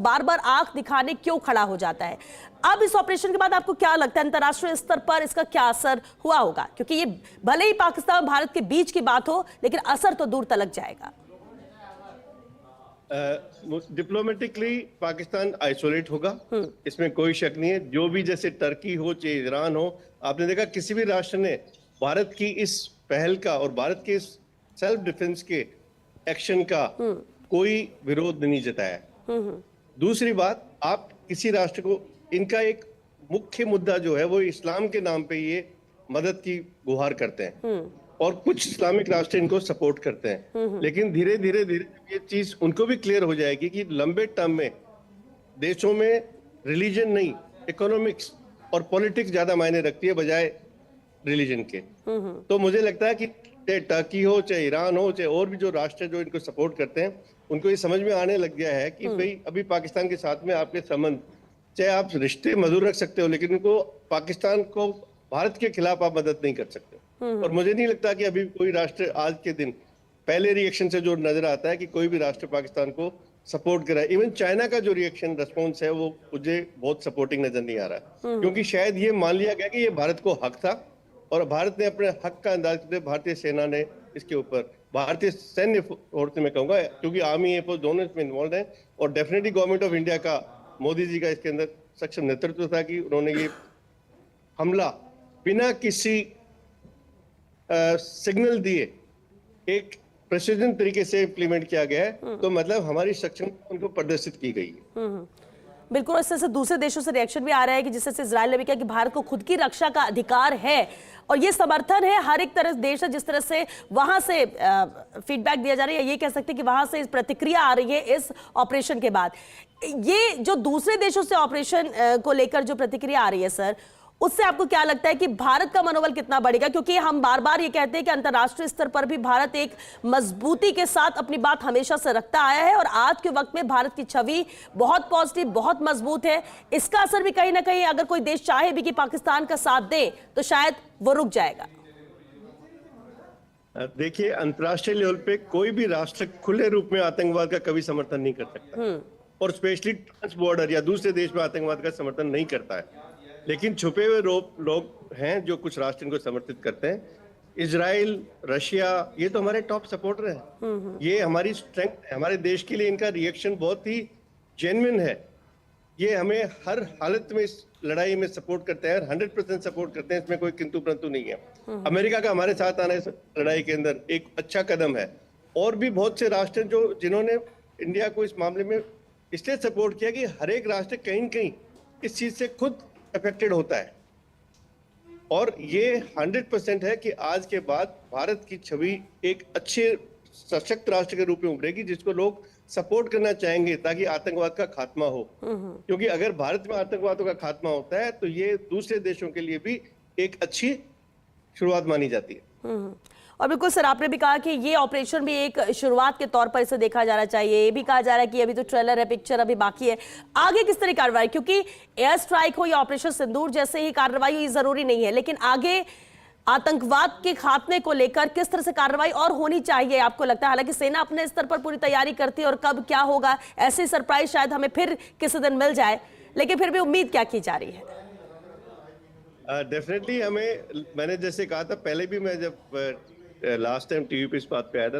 बार बार आंख दिखाने क्यों खड़ा हो जाता है। अब इस ऑपरेशन के बाद आपको क्या लगता है अंतर्राष्ट्रीय स्तर पर इसका क्या असर हुआ होगा? क्योंकि ये भले ही पाकिस्तान और भारत के बीच की बात हो, लेकिन असर तो दूर तलक जाएगा। डिप्लोमेटिकली पाकिस्तान आइसोलेट होगा, इसमें कोई शक नहीं है। जो भी जैसे टर्की हो चाहे ईरान हो, आपने देखा किसी भी राष्ट्र ने भारत की इस पहल का और भारत के इस सेल्फ डिफेंस के एक्शन का कोई विरोध नहीं जताया। दूसरी बात, आप किसी राष्ट्र को, इनका एक मुख्य मुद्दा जो है वो इस्लाम के नाम पे ये मदद की गुहार करते हैं और कुछ इस्लामिक राष्ट्र इनको सपोर्ट करते हैं। लेकिन धीरे धीरे ये चीज उनको भी क्लियर हो जाएगी कि लंबे टर्म में देशों में रिलीजन नहीं, इकोनॉमिक्स और पॉलिटिक्स ज्यादा मायने रखती है बजाय रिलीजन के। तो मुझे लगता है कि चाहे टर्की हो, चाहे ईरान हो, चाहे और भी जो राष्ट्र जो इनको सपोर्ट करते हैं, उनको ये समझ में आने लग गया है कि भाई अभी पाकिस्तान के साथ में आपके संबंध, चाहे आप रिश्ते मधुर रख सकते हो, लेकिन उनको पाकिस्तान को भारत के खिलाफ आप मदद नहीं कर सकते। और मुझे नहीं लगता कि अभी कोई राष्ट्र आज के दिन, पहले रिएक्शन से जो नजर आता है कि कोई भी राष्ट्र पाकिस्तान को सपोर्ट करे। इवन चाइना का जो रिएक्शन रिस्पॉन्स है वो मुझे बहुत सपोर्टिंग नजर नहीं आ रहा, क्योंकि शायद ये मान लिया गया कि ये भारत को हक था और भारत ने अपने हक का अंदाज करते, भारतीय सेना ने इसके ऊपर, भारतीय सैन्य फोर्स में कहूंगा, क्योंकि आर्मी एयरफोर्स दोनों इसमें इन्वॉल्व है, और डेफिनेटली गवर्नमेंट ऑफ इंडिया का, मोदी जी का इसके अंदर सक्षम नेतृत्व था कि उन्होंने ये हमला बिना किसी सिग्नल दिए एक प्रेसिडेंट तरीके से इम्प्लीमेंट किया गया है। तो मतलब हमारी सक्षम उनको प्रदर्शित की गई है। बिल्कुल। इससे से दूसरे देशों से रिएक्शन भी आ रहा है कि जिससे इजराइल ने भी कहा कि भारत को खुद की रक्षा का अधिकार है और ये समर्थन है हर एक तरह देश है। जिस तरह से वहां से फीडबैक दिया जा रहा है, ये कह सकते हैं कि वहां से प्रतिक्रिया आ रही है इस ऑपरेशन के बाद। ये जो दूसरे देशों से ऑपरेशन को लेकर जो प्रतिक्रिया आ रही है सर, उससे आपको क्या लगता है कि भारत का मनोबल कितना बढ़ेगा? क्योंकि हम बार बार ये कहते हैं कि अंतर्राष्ट्रीय स्तर पर भी भारत एक मजबूती के साथ अपनी बात हमेशा से रखता आया है और आज के वक्त में भारत की छवि बहुत पॉजिटिव, बहुत मजबूत है। इसका असर भी कहीं ना कहीं, अगर कोई देश चाहे भी कि पाकिस्तान का साथ दे, तो शायद वो रुक जाएगा। देखिए, अंतर्राष्ट्रीय लेवल पे कोई भी राष्ट्र खुले रूप में आतंकवाद का कभी समर्थन नहीं कर सकता, और स्पेशली ट्रांस बॉर्डर या दूसरे देश में आतंकवाद का समर्थन नहीं करता है। लेकिन छुपे हुए लोग हैं जो कुछ राष्ट्र इनको समर्थित करते हैं। इजराइल, रशिया, ये तो हमारे टॉप सपोर्टर हैं। ये हमारी स्ट्रेंथ है, हमारे देश के लिए इनका रिएक्शन बहुत ही जेन्युइन है। ये हमें हर हालत में इस लड़ाई में सपोर्ट करते हैं, 100% सपोर्ट करते हैं, इसमें कोई किंतु परंतु नहीं है। अमेरिका का हमारे साथ आना इस लड़ाई के अंदर एक अच्छा कदम है। और भी बहुत से राष्ट्र जो जिन्होंने इंडिया को इस मामले में इसलिए सपोर्ट किया कि हर एक राष्ट्र कहीं न कहीं इस चीज से खुद अफेक्टेड होता है। और ये 100% है कि आज के बाद भारत की छवि एक अच्छे सशक्त राष्ट्र के रूप में उभरेगी, जिसको लोग सपोर्ट करना चाहेंगे ताकि आतंकवाद का खात्मा हो। क्योंकि अगर भारत में आतंकवाद का खात्मा होता है तो ये दूसरे देशों के लिए भी एक अच्छी शुरुआत मानी जाती है। और बिल्कुल सर, आपने भी कहा कि ये ऑपरेशन भी एक शुरुआत के तौर पर इसे देखा जाना चाहिए। ये भी कहा जा रहा है कि अभी तो ट्रेलर है, पिक्चर अभी बाकी है, आगे किस तरह कार्रवाई, क्योंकि एयर स्ट्राइक हो या ऑपरेशन सिंदूर जैसे ही कार्रवाई हो, ये जरूरी नहीं है, लेकिन आगे आतंकवाद के खात्मे को लेकर किस तरह से कार्रवाई और होनी चाहिए आपको लगता है? हालांकि सेना अपने स्तर पर पूरी तैयारी करती है और कब क्या होगा ऐसे सरप्राइज शायद हमें फिर किसी दिन मिल जाए, लेकिन फिर भी उम्मीद क्या की जा रही है? डेफिनेटली हमें, मैंने जैसे कहा था पहले भी, मैं जब लास्ट टाइम टीवी पे इस बात पे आया था